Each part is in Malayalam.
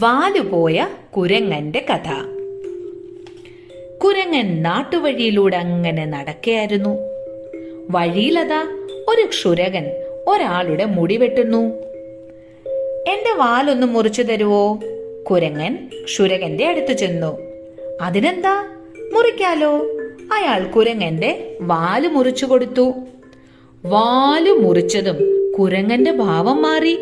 വാലുപോയ കുരങ്ങന്റെ കഥ. കുരങ്ങൻ നാട്ടുവഴിയിലൂടെ അങ്ങനെ നടക്കയായിരുന്നു. വഴിയിലതാ ഒരു ക്ഷുരകൻ ഒരാളുടെ മുടി വെട്ടുന്നു. എന്റെ വാലൊന്ന് മുറിച്ചു തരുവോ? കുരങ്ങൻ ക്ഷുരകന്റെ അടുത്ത് ചെന്നു. അതിനെന്താ, മുറിക്കാലോ. അയാൾ കുരങ്ങന്റെ വാല് മുറിച്ചു കൊടുത്തു. വാല് മുറിച്ചതും കുരങ്ങന്റെ ഭാവം മാറി.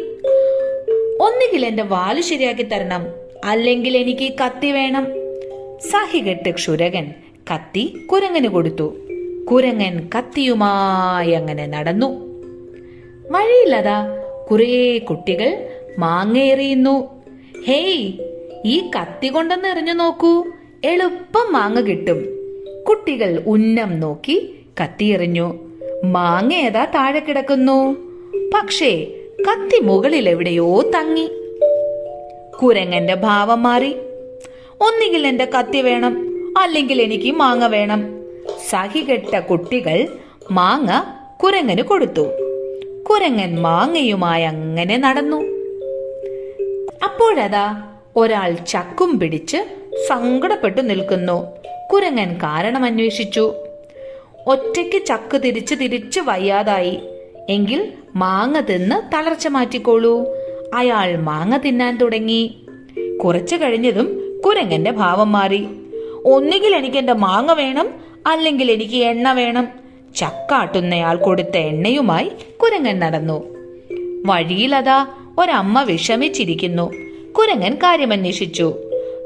ഒന്നുകിൽ എന്റെ വാല് ശരിയാക്കി തരണം, അല്ലെങ്കിൽ എനിക്ക് കത്തി വേണം. സഹികെട്ട് ക്ഷുരകൻ കത്തി കുരങ്ങന് കൊടുത്തു. കുരങ്ങൻ കത്തിയുമായി അങ്ങനെ നടന്നു. വഴിയില്ലതാ കുറേ കുട്ടികൾ മാങ്ങ. ഹേയ്, ഈ കത്തി കൊണ്ടൊന്ന് എറിഞ്ഞു നോക്കൂ, എളുപ്പം മാങ്ങ കിട്ടും. കുട്ടികൾ ഉന്നം നോക്കി കത്തിയെറിഞ്ഞു. മാങ്ങ ഏതാ താഴെ കിടക്കുന്നു. പക്ഷേ കത്തി മുകളിൽ എവിടെയോ തങ്ങി. കുരങ്ങന്റെ ഭാവം മാറി. ഒന്നുകിൽ എന്റെ കത്തി വേണം, അല്ലെങ്കിൽ എനിക്ക് മാങ്ങ വേണം. സഹികെട്ട കുട്ടികൾ മാങ്ങ കുരങ്ങന് കൊടുത്തു. കുരങ്ങൻ മാങ്ങയുമായി അങ്ങനെ നടന്നു. അപ്പോഴതാ ഒരാൾ ചക്കും പിടിച്ച് സങ്കടപ്പെട്ടു നിൽക്കുന്നു. കുരങ്ങൻ കാരണം അന്വേഷിച്ചു. ഒറ്റയ്ക്ക് ചക്ക് തിരിച്ച് വയ്യാതായി. എങ്കിൽ മാങ്ങ തിന്ന് തളർച്ച മാറ്റിക്കോളൂ. അയാൾ മാങ്ങ തിന്നാൻ തുടങ്ങി. കുറച്ചു കഴിഞ്ഞതും കുരങ്ങന്റെ ഭാവം മാറി. ഒന്നുകിൽ എനിക്ക് എന്റെ മാങ്ങ വേണം, അല്ലെങ്കിൽ എനിക്ക് എണ്ണ വേണം. ചക്കാട്ടുന്നയാൾ കൊടുത്ത എണ്ണയുമായി കുരങ്ങൻ നടന്നു. വഴിയിലതാ ഒരമ്മ വിഷമിച്ചിരിക്കുന്നു. കുരങ്ങൻ കാര്യമന്വേഷിച്ചു.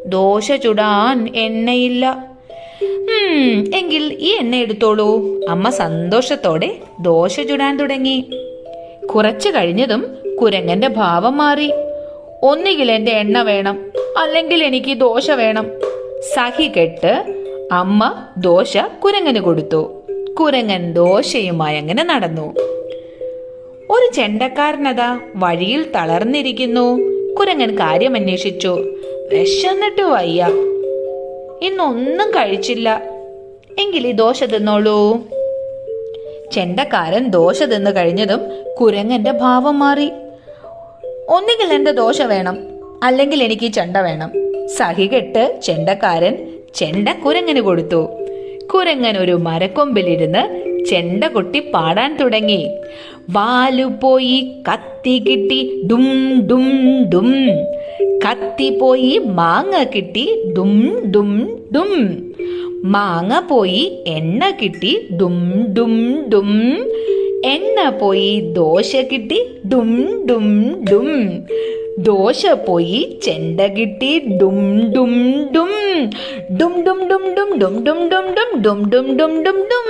ദോശ ചുടാൻ എണ്ണയില്ല. എങ്കിൽ ഈ എണ്ണ എടുത്തോളൂ. അമ്മ സന്തോഷത്തോടെ ദോശ ചുടാൻ തുടങ്ങി. കുറച്ചു കഴിഞ്ഞതും കുരങ്ങന്റെ ഭാവം മാറി. ഒന്നുകിൽ എന്റെ എണ്ണ വേണം, അല്ലെങ്കിൽ എനിക്ക് ദോശ വേണം. സഹികെട്ട് അമ്മ ദോശ കുരങ്ങന് കൊടുത്തു. കുരങ്ങൻ ദോശയുമായി അങ്ങനെ നടന്നു. ഒരു ചെണ്ടക്കാരനതാ വഴിയിൽ തളർന്നിരിക്കുന്നു. കുരങ്ങൻ കാര്യമന്വേഷിച്ചു. വിശന്നിട്ട് വയ്യ, ഇന്നൊന്നും കഴിച്ചില്ല. എങ്കിൽ ഈ ദോശ തിന്നോളൂ. ചെണ്ടക്കാരൻ ദോശ തിന്നു കഴിഞ്ഞതും കുരങ്ങന്റെ ഭാവം മാറി. ഒന്നുകിൽ എന്റെ ദോശ വേണം, അല്ലെങ്കിൽ എനിക്ക് ചെണ്ട വേണം. സഹികെട്ട് ചെണ്ടക്കാരൻ ചെണ്ട കുരങ്ങന് കൊടുത്തു. കുരങ്ങൻ ഒരു മരക്കൊമ്പിലിരുന്ന് ചെണ്ട കൊട്ടി പാടാൻ തുടങ്ങി. വാലുപോയി കത്തി കിട്ടി ഡും ഡും ഡും. കത്തി പോയി മാങ്ങ കിട്ടി ഡും ഡും ഡും. മാങ്ങ പോയി എണ്ണ കിട്ടി ഡും ഡും ഡും. എണ്ണ പോയി ദോശ കിട്ടി ഡും ഡും ഡും. ദോശ പോയി ചെണ്ട കിട്ടി ഡും ഡും ഡും. ഡും ഡും ഡും ഡും ഡും ഡും ഡും ഡും ഡും ഡും ഡും ഡും ഡും.